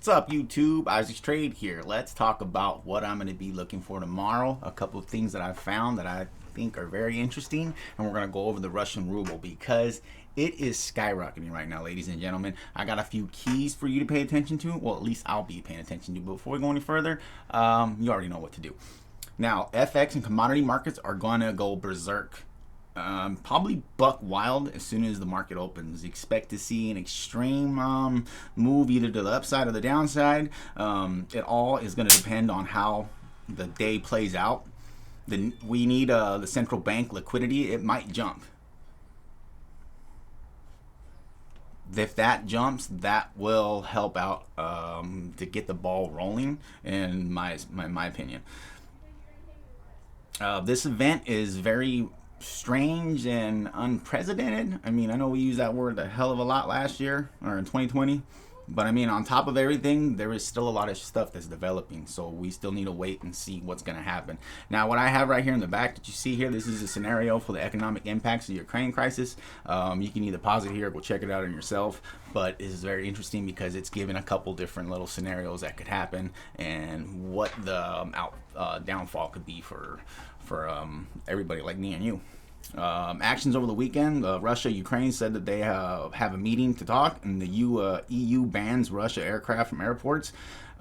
What's up, YouTube? Isaac's Trade here. Let's talk about what I'm going to be looking for tomorrow. A couple of things that I've found that I think are very interesting, and we're going to go over the Russian ruble because it is skyrocketing right now, ladies and gentlemen. I got a few keys for you to pay attention to. Well, at least I'll be paying attention to. But before we go any further, you already know what to do. Now, FX and commodity markets are going to go berserk. Probably buck wild as soon as the market opens. Expect to see an extreme move either to the upside or the downside. It all is going to depend on how the day plays out. We need the central bank liquidity. It might jump. If that jumps, that will help out to get the ball rolling, in my opinion. This event is very strange and unprecedented. I mean, I know we used that word a hell of a lot last year or in 2020, but I mean, on top of everything, there is still a lot of stuff that's developing, so we still need to wait and see what's going to happen. Now, what I have right here in the back that you see here, this is a scenario for the economic impacts of the Ukraine crisis. You can either pause it here or go check it out on yourself, but it's very interesting because it's given a couple different little scenarios that could happen and what the downfall could be for everybody like me and you. Actions over the weekend, Russia, Ukraine said that they have a meeting to talk, and the EU bans Russia aircraft from airports.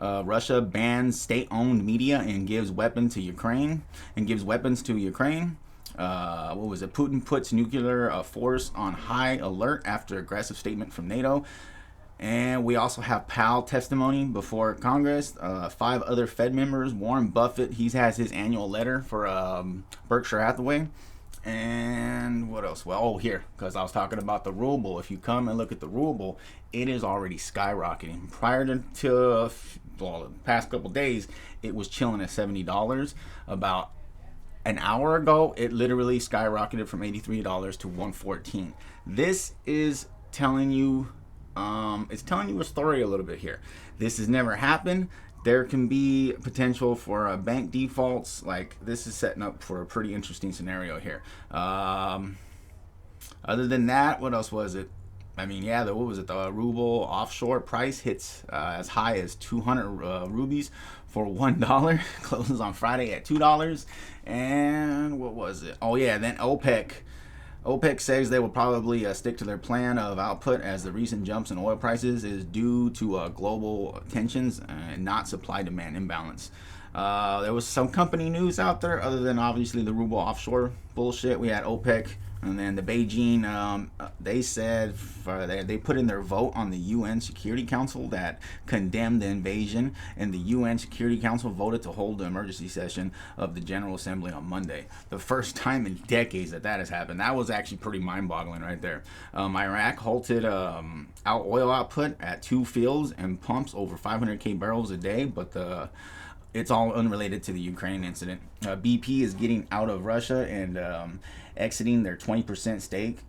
Russia bans state-owned media and gives weapons to Ukraine. What was it? Putin puts nuclear force on high alert after aggressive statement from NATO. And we also have Powell testimony before Congress. 5 other Fed members. Warren Buffett, he has his annual letter for Berkshire Hathaway. And what else? Well, oh, here, because I was talking about the ruble. If you come and look at the ruble, it is already skyrocketing. Prior to the past couple days, it was chilling at $70. About an hour ago, it literally skyrocketed from $83 to $114. This is telling you, it's telling you a story a little bit here. This has never happened. There can be potential for bank defaults. Like, this is setting up for a pretty interesting scenario here. Other than that, what else was it? I mean, yeah, what was it? The ruble offshore price hits as high as 200 rubies for $1. Closes on Friday at $2. And what was it? Oh yeah, then OPEC says they will probably stick to their plan of output as the recent jumps in oil prices is due to global tensions and not supply-demand imbalance. There was some company news out there other than obviously the ruble offshore bullshit. We had OPEC, and then the Beijing, they said they put in their vote on the UN Security Council that condemned the invasion, and the UN Security Council voted to hold the emergency session of the General Assembly on Monday. The first time in decades that has happened. That was actually pretty mind-boggling right there. Iraq halted oil output at 2 fields and pumps over 500,000 barrels a day, but it's all unrelated to the Ukraine incident. BP is getting out of Russia and exiting their 20% stake.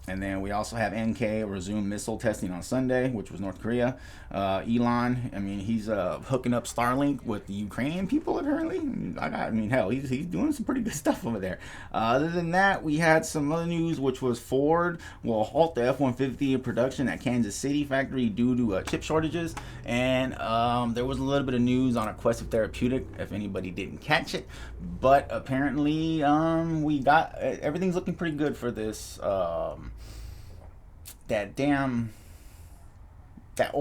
And then we also have NK resume missile testing on Sunday, which was North Korea. Elon, I mean, he's hooking up Starlink with the Ukrainian people, apparently. I mean, hell, he's doing some pretty good stuff over there. Other than that, we had some other news, which was Ford will halt the F-150 production at Kansas City factory due to chip shortages. And there was a little bit of news on Aquestive Therapeutic, if anybody didn't catch it. But apparently, we got everything's looking pretty good for this. God damn it,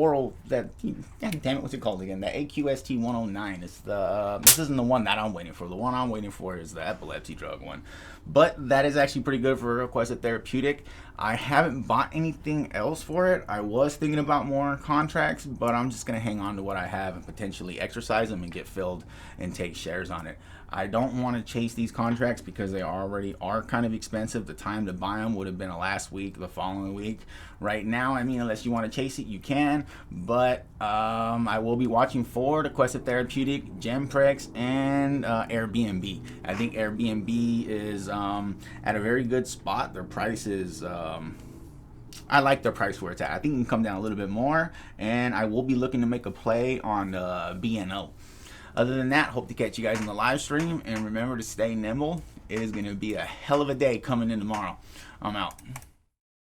what's it called again? The AQST 109 is this isn't the one that I'm waiting for. The one I'm waiting for is the epilepsy drug one. But that is actually pretty good for Aquestive Therapeutic. I haven't bought anything else for it. I was thinking about more contracts, but I'm just going to hang on to what I have and potentially exercise them and get filled and take shares on it. I don't want to chase these contracts because they already are kind of expensive. The time to buy them would have been last week, the following week. Right now, I mean, unless you want to chase it, you can. But I will be watching Ford, Aquestive Therapeutic, Gemprex, and Airbnb. I think Airbnb is at a very good spot. Their price is I like their price where it's at. I think it can come down a little bit more, and I will be looking to make a play on BNO. Other than that, hope to catch you guys in the live stream, and remember to stay nimble. It is going to be a hell of a day coming in tomorrow. I'm out.